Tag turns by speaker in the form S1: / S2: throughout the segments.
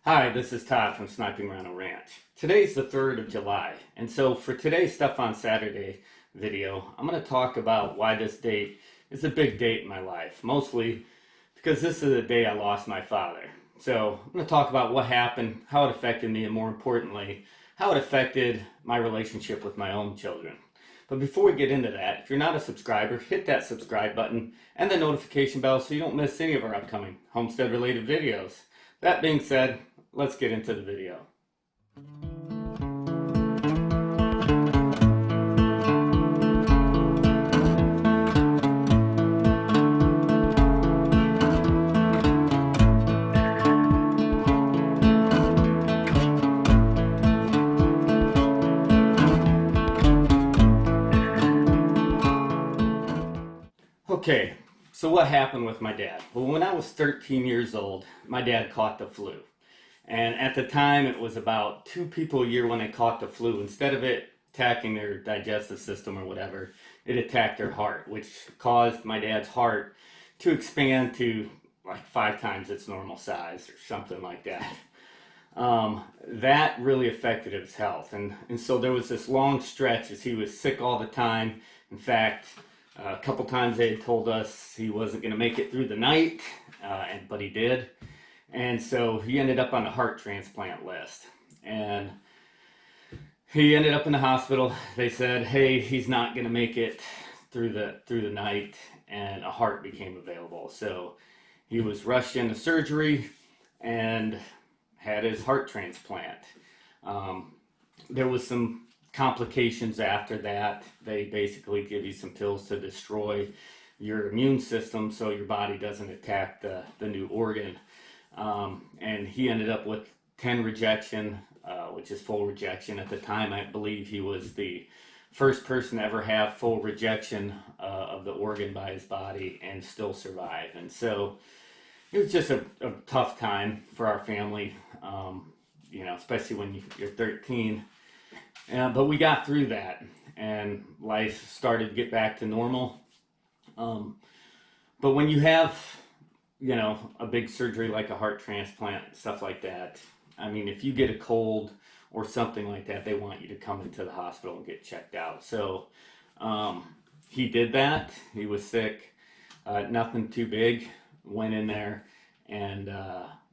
S1: Hi, this is Todd from Sniping, Rhino Ranch. Today's the 3rd of July, and so for today's Stuff on Saturday video, I'm going to talk about why this date is a big date in my life, mostly because this is the day I lost my father. So I'm going to talk about what happened, how it affected me, and more importantly, how it affected my relationship with my own children. But before we get into that, if you're not a subscriber, hit that subscribe button and the notification bell so you don't miss any of our upcoming homestead related videos. That being said, let's get into the video. Okay, so what happened with my dad? Well, when I was 13 years old, my dad caught the flu. And at the time, it was about 2 people a year when they caught the flu. Instead of it attacking their digestive system or whatever, it attacked their heart, which caused my dad's heart to expand to like 5 times its normal size or something like that. That really affected his health. And so there was this long stretch as he was sick all the time. In fact, a couple times they had told us he wasn't going to make it through the night, but he did. And so he ended up on the heart transplant list. And he ended up in the hospital. They said, hey, he's not going to make it through the night, and a heart became available. So he was rushed into surgery and had his heart transplant. There was some complications after that. They basically give you some pills to destroy your immune system so your body doesn't attack the new organ. And he ended up with 10 rejection, which is full rejection. At the time, I believe he was the first person to ever have full rejection of the organ by his body and still survive. And so it was just a tough time for our family, especially when you're 13. But we got through that, and life started to get back to normal. But when you have a big surgery like a heart transplant, stuff like that. I mean, if you get a cold or something like that, they want you to come into the hospital and get checked out. So he did that. He was sick, nothing too big. Went in there and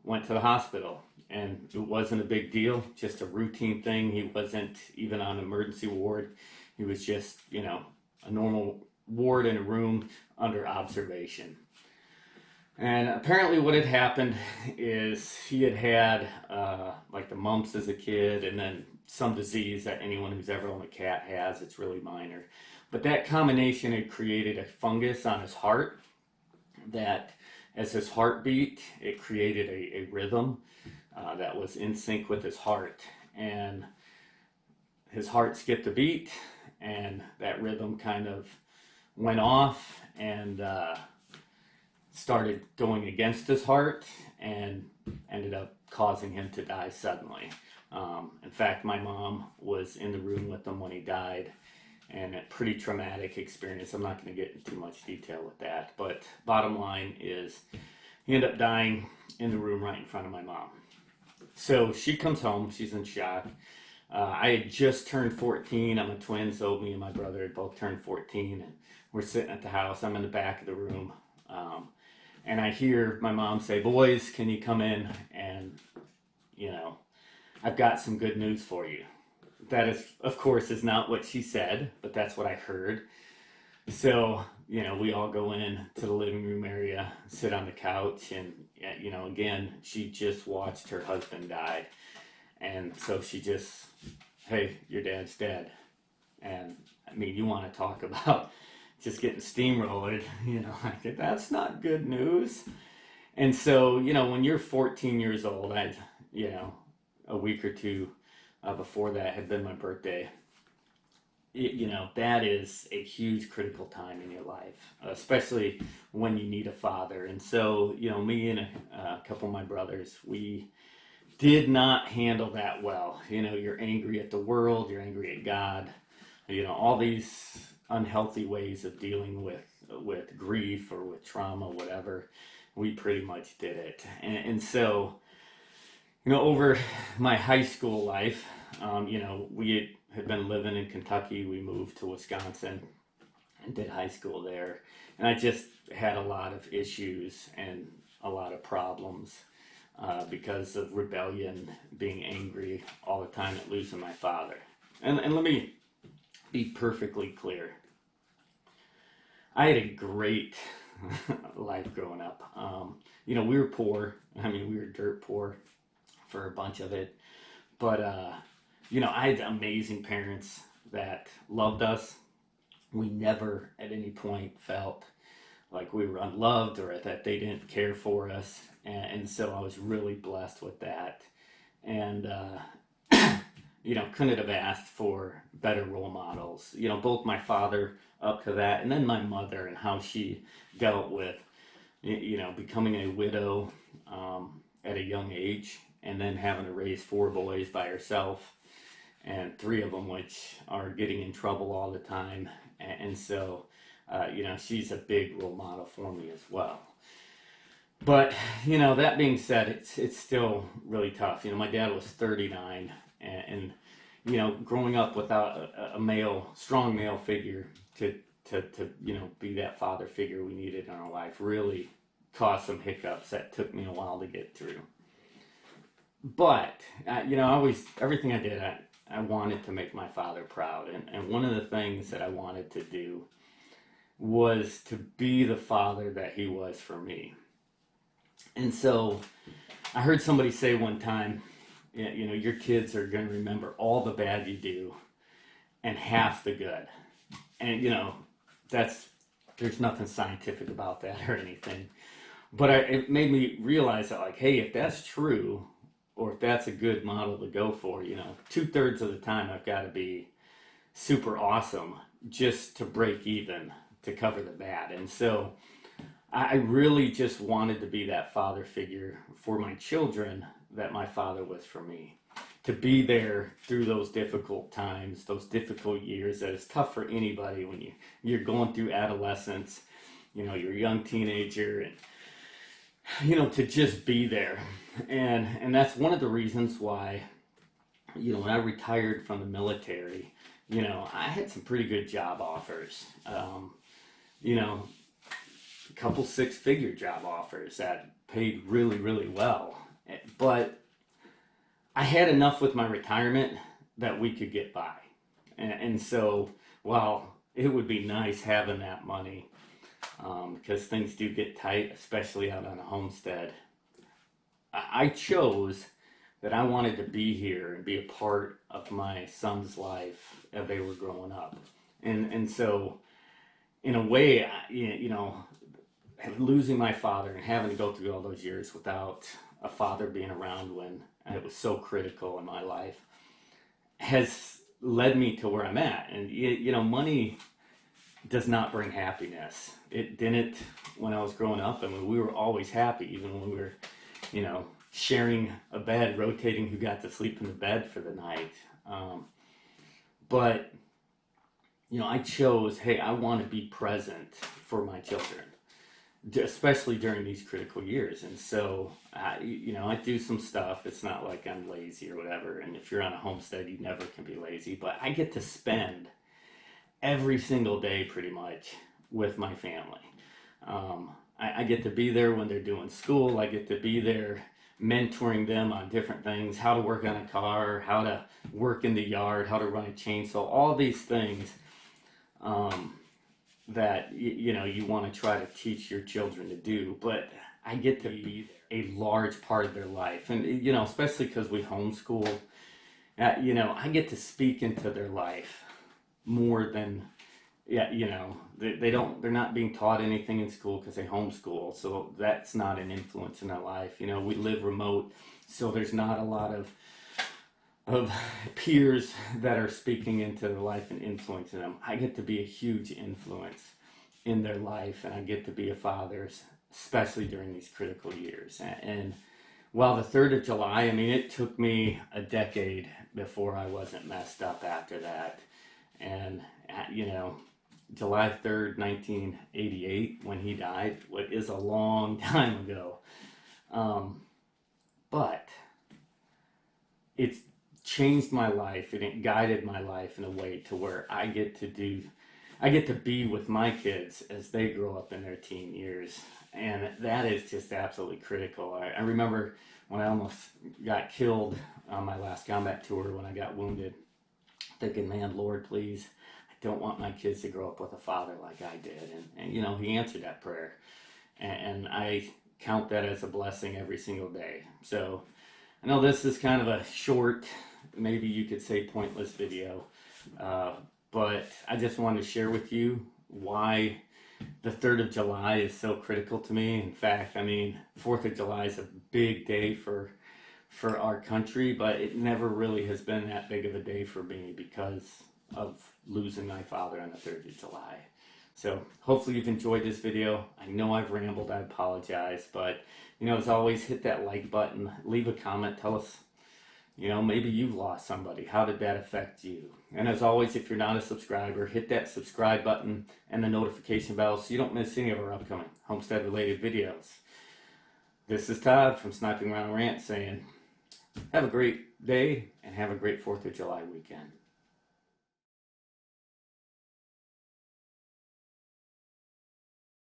S1: went to the hospital. And it wasn't a big deal, just a routine thing. He wasn't even on an emergency ward. He was just, a normal ward in a room under observation. And apparently what had happened is he had like the mumps as a kid, and then some disease that anyone who's ever owned a cat has. It's really minor. But that combination had created a fungus on his heart that as his heart beat, it created a rhythm that was in sync with his heart. And his heart skipped a beat, and that rhythm kind of went off and started going against his heart and ended up causing him to die suddenly. In fact, my mom was in the room with him when he died, and a pretty traumatic experience. I'm not going to get into too much detail with that, but bottom line is he ended up dying in the room right in front of my mom. So she comes home, she's in shock. I had just turned 14. I'm a twin, so me and my brother had both turned 14, and we're sitting at the house. I'm in the back of the room. And I hear my mom say, boys, can you come in? And, I've got some good news for you. That is, of course, is not what she said, but that's what I heard. So, we all go in to the living room area, sit on the couch, and, again, she just watched her husband die. And so she just, hey, your dad's dead. And, I mean, you want to talk about just getting steamrolled, like, that's not good news. And so, when you're 14 years old, a week or two before that had been my birthday, that is a huge critical time in your life, especially when you need a father. And so, me and a couple of my brothers, we did not handle that well. You're angry at the world, you're angry at God, all these unhealthy ways of dealing with grief or with trauma, whatever. We pretty much did it. And so, over my high school life, we had been living in Kentucky. We moved to Wisconsin and did high school there. And I just had a lot of issues and a lot of problems because of rebellion, being angry all the time at losing my father. And let me be perfectly clear. I had a great life growing up. We were poor. I mean, we were dirt poor for a bunch of it. But, I had amazing parents that loved us. We never at any point felt like we were unloved or that they didn't care for us. And so I was really blessed with that. And, couldn't have asked for better role models. Both my father up to that and then my mother and how she dealt with, becoming a widow at a young age and then having to raise 4 boys by herself and 3 of them which are getting in trouble all the time. And so, she's a big role model for me as well. But, that being said, it's still really tough. My dad was 39 and growing up without a strong male figure to be that father figure we needed in our life really caused some hiccups that took me a while to get through. But, everything I did, I wanted to make my father proud. And one of the things that I wanted to do was to be the father that he was for me. And so I heard somebody say one time, your kids are going to remember all the bad you do and half the good. And, there's nothing scientific about that or anything. But it made me realize that, hey, if that's true, or if that's a good model to go for, 2/3 of the time I've got to be super awesome just to break even, to cover the bad. And so I really just wanted to be that father figure for my children that my father was for me. To be there through those difficult times, those difficult years that is tough for anybody when you're going through adolescence, you're a young teenager, and to just be there. And that's one of the reasons why, when I retired from the military, I had some pretty good job offers. A couple 6-figure job offers that paid really, really well. But I had enough with my retirement that we could get by. And so, while it would be nice having that money, because things do get tight, especially out on a homestead, I chose that I wanted to be here and be a part of my son's life as they were growing up. And so, in a way, losing my father and having to go through all those years without a father being around when it was so critical in my life has led me to where I'm at. And, money does not bring happiness. It didn't when I was growing up. I mean, we were always happy, even when we were, sharing a bed, rotating who got to sleep in the bed for the night. But, I chose, hey, I want to be present for my children, especially during these critical years. And so, I do some stuff. It's not like I'm lazy or whatever. And if you're on a homestead, you never can be lazy. But I get to spend every single day pretty much with my family. I get to be there when they're doing school. I get to be there mentoring them on different things, how to work on a car, how to work in the yard, how to run a chainsaw, all these things that you want to try to teach your children to do. But I get to be a large part of their life, and especially because we homeschool, I get to speak into their life more than they're not being taught anything in school because they homeschool, so that's not an influence in their life. We live remote, so there's not a lot of peers that are speaking into their life and influencing them. I get to be a huge influence in their life, and I get to be a father, especially during these critical years. And while the 3rd of July, it took me a decade before I wasn't messed up after that. And, July 3rd, 1988, when he died, what is a long time ago. But it's changed my life and it guided my life in a way to where I get to be with my kids as they grow up in their teen years. And that is just absolutely critical. I remember when I almost got killed on my last combat tour when I got wounded, thinking, man, Lord, please, I don't want my kids to grow up with a father like I did. And you know, he answered that prayer. And I count that as a blessing every single day. So I know this is kind of a short, maybe you could say pointless video, but I just wanted to share with you why the 3rd of July is so critical to me. In fact, I mean, 4th of July is a big day for our country, but it never really has been that big of a day for me because of losing my father on the 3rd of July. So hopefully you've enjoyed this video. I know I've rambled, I apologize, but you know, as always, hit that like button, leave a comment, tell us, you know, maybe you've lost somebody. How did that affect you? And as always, if you're not a subscriber, hit that subscribe button and the notification bell so you don't miss any of our upcoming homestead related videos. This is Todd from Sniping, Rhino saying, have a great day and have a great 4th of July weekend.